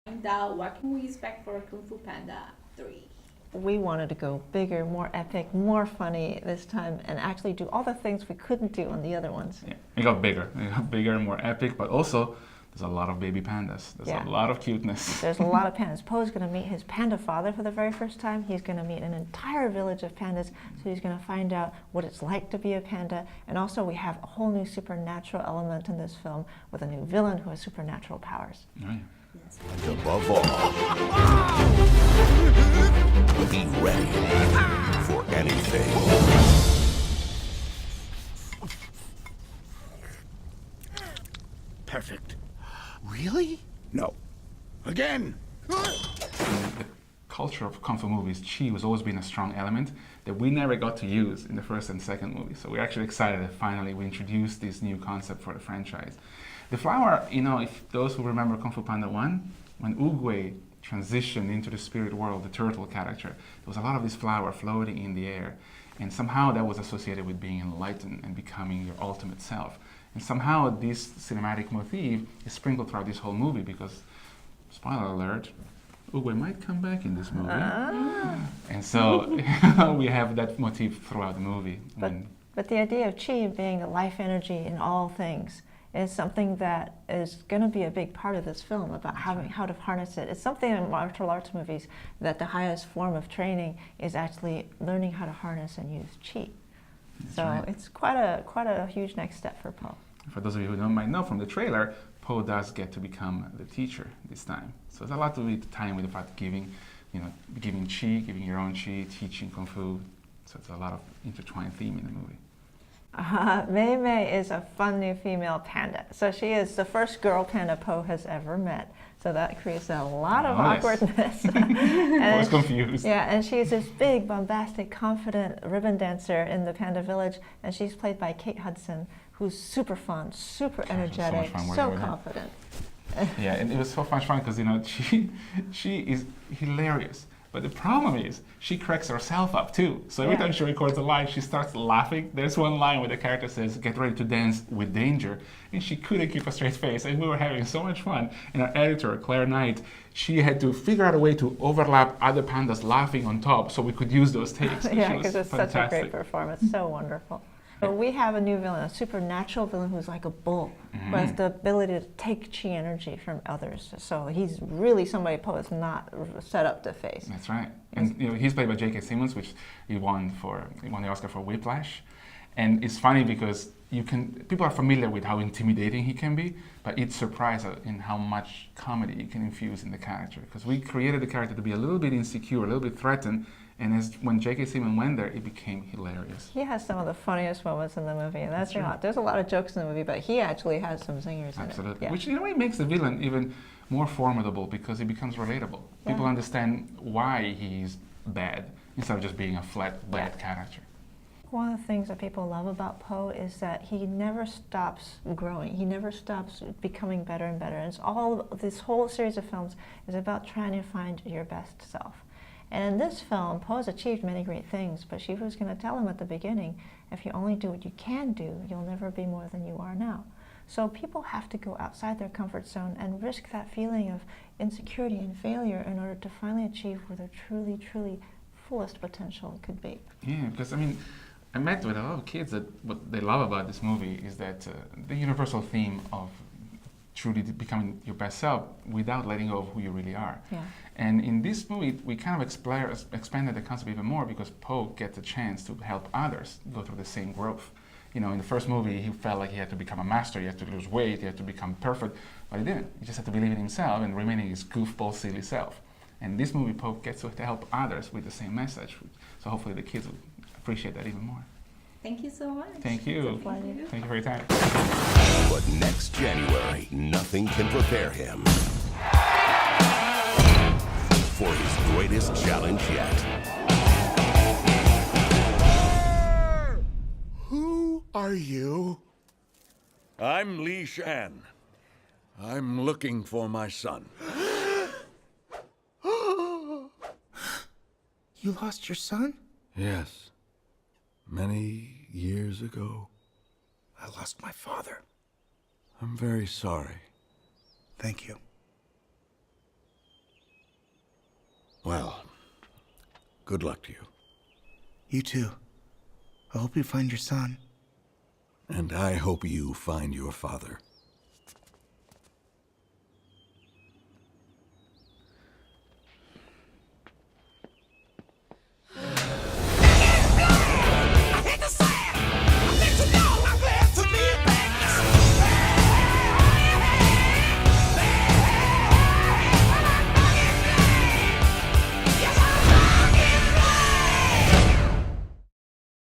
Find out what can we expect for Kung Fu Panda 3. We wanted to go bigger, more epic, more funny this time, and actually do all the things we couldn't do on the other ones. Yeah, it got bigger. It got bigger and more epic, but also there's a lot of baby pandas. There's a lot of cuteness. There's a lot of pandas. Po's going to meet his panda father for the very first time. He's going to meet an entire village of pandas, so he's going to find out what it's like to be a panda. And also we have a whole new supernatural element in this film with a new villain who has supernatural powers. Oh, yeah. And above all, be ready for anything. Perfect. Really? No. Again! The culture of Kung Fu movies, Chi was always been a strong element that we never got to use in the first and second movie. So we're actually excited that finally we introduced this new concept for the franchise. The flower, if those who remember Kung Fu Panda 1, when Oogway transitioned into the spirit world, the turtle character, there was a lot of this flower floating in the air. And somehow that was associated with being enlightened and becoming your ultimate self. And somehow this cinematic motif is sprinkled throughout this whole movie because, spoiler alert, Oogway might come back in this movie. And so we have that motif throughout the movie. But the idea of Chi being the life energy in all things is something that is going to be a big part of this film, about how to harness it. It's something in martial arts movies that the highest form of training is actually learning how to harness and use Chi. So it's quite a huge next step for Po. For those of you who might know from the trailer, Po does get to become the teacher this time. So there's a lot to be tying with about giving Chi, giving your own Chi, teaching Kung Fu. So it's a lot of intertwined theme in the movie. Mei Mei is a fun new female panda. So she is the first girl panda Po has ever met. So that creates a lot of awkwardness. Always confused. Yeah, and she's this big, bombastic, confident ribbon dancer in the panda village, and she's played by Kate Hudson, who's super fun, super energetic, so confident. Yeah, and it was so much fun because she is hilarious. But the problem is, she cracks herself up too. So every time she records a line, she starts laughing. There's one line where the character says, "Get ready to dance with danger." And she couldn't keep a straight face. And we were having so much fun. And our editor, Claire Knight, she had to figure out a way to overlap other pandas laughing on top so we could use those takes. Yeah, because it's such a great performance. So wonderful. But we have a new villain, a supernatural villain who's like a bull, who has the ability to take Chi energy from others. So he's really somebody Po is not set up to face. That's right. And he's played by J.K. Simmons, which he won the Oscar for Whiplash. And it's funny because people are familiar with how intimidating he can be, but it's surprising in how much comedy he can infuse in the character. Because we created the character to be a little bit insecure, a little bit threatened, and when J.K. Simmons went there, it became hilarious. He has some of the funniest moments in the movie, and that's not. There's a lot of jokes in the movie, but he actually has some zingers in it. Absolutely. Which in a way makes the villain even more formidable because he becomes relatable. People understand why he's bad instead of just being a flat, bad character. One of the things that people love about Po is that he never stops growing. He never stops becoming better and better. And this whole series of films is about trying to find your best self. And in this film, Po has achieved many great things, but she was going to tell him at the beginning, if you only do what you can do, you'll never be more than you are now. So people have to go outside their comfort zone and risk that feeling of insecurity and failure in order to finally achieve where their truly, truly fullest potential could be. Yeah, because I met with a lot of kids that what they love about this movie is that the universal theme of truly becoming your best self without letting go of who you really are. Yeah. And in this movie, we kind of expanded the concept even more because Po gets a chance to help others go through the same growth. In the first movie, he felt like he had to become a master, he had to lose weight, he had to become perfect, but he didn't. He just had to believe in himself and remaining his goofball, silly self. And this movie, Po gets to help others with the same message. So hopefully the kids will appreciate that even more. Thank you so much. Thank you. Thank you for your time. But next January, nothing can prepare him for his greatest challenge yet. Who are you? I'm Li Shan. I'm looking for my son. You lost your son? Yes. Many years ago. I lost my father. I'm very sorry. Thank you. Well, good luck to you. You too. I hope you find your son. And I hope you find your father.